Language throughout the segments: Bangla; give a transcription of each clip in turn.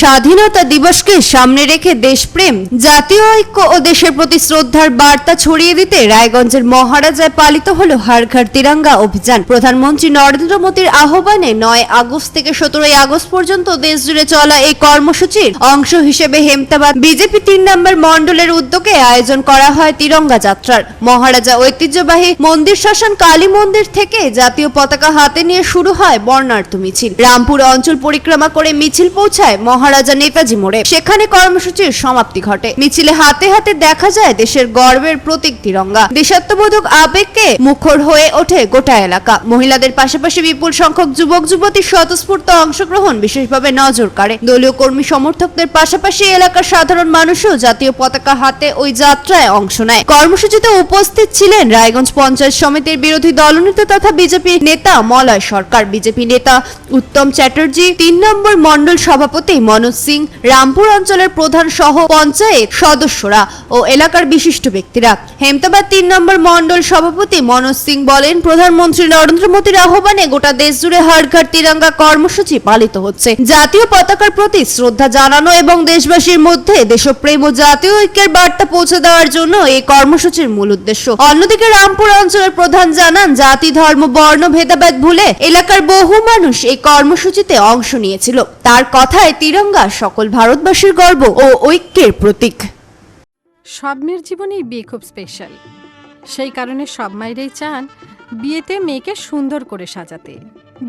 স্বাধীনতা দিবসকে সামনে রেখে দেশপ্রেম, জাতীয় ঐক্য ও দেশের প্রতি শ্রদ্ধার বার্তা ছড়িয়ে দিতে রায়গঞ্জের মহারাজায় পালিত হলো হর ঘর তিরঙ্গা অভিযান। প্রধানমন্ত্রী নরেন্দ্র মোদীর আহ্বানে 9 আগস্ট থেকে 17 আগস্ট পর্যন্ত দেশজুড়ে চলা এই কর্মসূচির অংশ হিসেবে হেমতাবাদ বিজেপি 3 নম্বর মণ্ডলের উদ্যোগে আয়োজন করা হয় তিরঙ্গা যাত্রার। মহারাজা ঐতিহ্যবাহী মন্দির শ্মশান কালী মন্দির থেকে জাতীয় পতাকা হাতে নিয়ে শুরু হয় বর্ণাঢ্য মিছিল। রামপুর অঞ্চল পরিক্রমা করে মিছিল পৌঁছায় মহারাজা নেতাজি মোড়ে। সেখানে কর্মসূচির সমাপ্তি ঘটে। মিছিলে হাতে হাতে দেখা যায় দেশের গর্বের প্রতীক তিরঙ্গা। দেশাত্মবোধক আবেগকে মুখর হয়ে ওঠে গোটা এলাকা। মহিলাদের পাশাপাশি বিপুল সংখ্যক যুবক যুবতীর স্বতঃস্ফূর্ত অংশগ্রহণ বিশেষভাবে নজর কাড়ে। দলীয় কর্মী সমর্থকদের পাশাপাশি এলাকার সাধারণ মানুষও জাতীয় পতাকা হাতে ওই যাত্রায় অংশ নেয়। কর্মসূচিতে উপস্থিত ছিলেন রায়গঞ্জ পঞ্চায়েত সমিতির বিরোধী দলনেতা তথা বিজেপি নেতা মলয় সরকার, বিজেপি নেতা উত্তম চ্যাটার্জি, 3 নম্বর মণ্ডল সভাপতি মনোজ সিং, রামপুর অঞ্চলের প্রধান সহ পঞ্চায়েত সদস্যরা ও এলাকার বিশিষ্ট ব্যক্তিরা। হেমতাবাদ 3 নম্বর মণ্ডল সভাপতি মনোজ সিং বলেন, প্রধানমন্ত্রী নরেন্দ্র মোদীর আহ্বানে গোটা দেশ জুড়ে হর ঘর তিরঙ্গা কর্মসূচি পালিত হচ্ছে। জাতীয় পতাকার প্রতি শ্রদ্ধা জানানো এবং দেশবাসীর মধ্যে দেশপ্রেম ও জাতীয় ঐক্যের বার্তা পৌঁছে দেওয়ার জন্য এই কর্মসূচির মূল উদ্দেশ্য। অন্যদিকে রামপুর অঞ্চলের প্রধান জানান, জাতি ধর্ম বর্ণ ভেদাভেদ ভুলে এলাকার বহু মানুষ এই কর্মসূচিতে অংশ নিয়েছিল। তার কথায় তিরঙ্গা সকল ভারতবাসীর গর্ব ও ঐক্যের প্রতীক। সব মেয়ের জীবনেই বিয়ে খুব স্পেশাল। সেই কারণে সব মায়েরাই চান বিয়েতে মেয়েকে সুন্দর করে সাজাতে।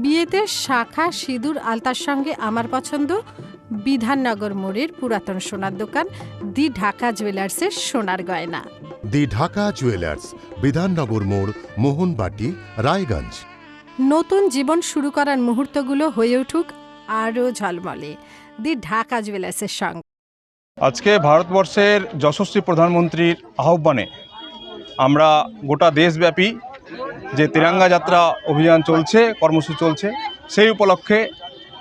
বিয়েতে শাখা সিঁদুর আলতার সঙ্গে আমার পছন্দ বিধাননগর মোড়ের পুরাতন সোনার দোকান দি ঢাকা জুয়েলার্সের সোনার গয়না। দি ঢাকা জুয়েলার্স, বিধাননগর মোড়, মোহনবাটি, রায়গঞ্জ। নতুন জীবন শুরু করার মুহূর্তগুলো হয়ে উঠুক আরও ঝলমলে দি ঢাকা জুয়েলার্সের সঙ্গে। আজকে ভারতবর্ষের যশস্বী প্রধানমন্ত্রীর আহ্বানে আমরা গোটা দেশব্যাপী যে তিরঙ্গা যাত্রা অভিযান চলছে, কর্মসূচি চলছে, সেই উপলক্ষে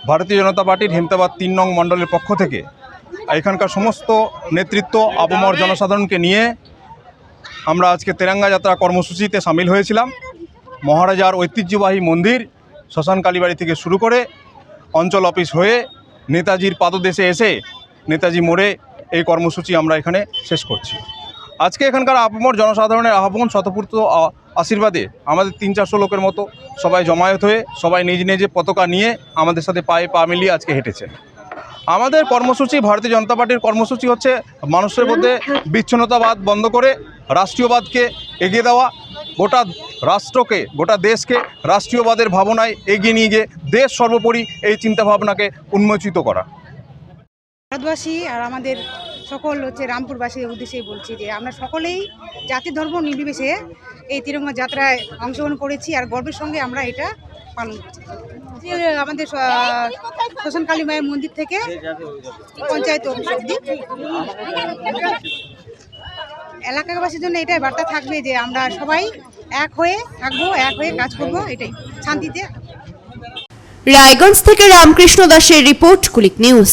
ভারতীয় জনতা পার্টির হেমতাবাদ 3 নং মণ্ডলের পক্ষ থেকে এখানকার সমস্ত নেতৃত্ব আপামর জনসাধারণকে নিয়ে আমরা আজকে তিরঙ্গা যাত্রা কর্মসূচিতে সামিল হয়েছিলাম। মহারাজার ঐতিহ্যবাহী মন্দির শ্মশান কালীবাড়ি থেকে শুরু করে অঞ্চল অফিস হয়ে নেতাজির পাদদেশে এসে নেতাজি মোড়ে এই কর্মসূচি আমরা এখানে শেষ করছি। আজকে এখানকার আপামর জনসাধারণের আহ্বান স্বতঃস্ফূর্ত আশীর্বাদে আমাদের 300-400 লোকের মতো সবাই জমায়েত হয়ে সবাই নিজ নিজে পতাকা নিয়ে আমাদের সাথে পায়ে পা মিলিয়ে আজকে হেঁটেছেন। আমাদের কর্মসূচি, ভারতীয় জনতা পার্টির কর্মসূচি হচ্ছে মানুষের মধ্যে বিচ্ছিন্নতাবাদ বন্ধ করে রাষ্ট্রীয়বাদকে এগিয়ে দেওয়া, গোটা রাষ্ট্রকে, গোটা দেশকে রাষ্ট্রীয়বাদের ভাবনায় এগিয়ে নিয়ে গিয়ে দেশ সর্বোপরি এই চিন্তাভাবনাকে উন্মোচিত করা। ভারতবাসী আর আমাদের সকল রামপুরবাসীর উদ্দেশ্যেই বলছি যে আমরা সকলেই জাতি ধর্ম নির্বিশেষে এই তিরঙ্গা যাত্রায় অংশগ্রহণ করেছি আর গর্বের সঙ্গে আমরা এটা পালন করছি। আমাদের শ্মশান কালী মায়ের মন্দির থেকে পঞ্চায়েত অফিস অবধি এলাকাবাসীর জন্য এটাই বার্তা থাকবে যে আমরা সবাই এক হয়ে থাকবো, এক হয়ে কাজ করবো, এটাই শান্তিতে। রায়গঞ্জ থেকে রামকৃষ্ণ দাসের রিপোর্ট, কুলিক নিউজ।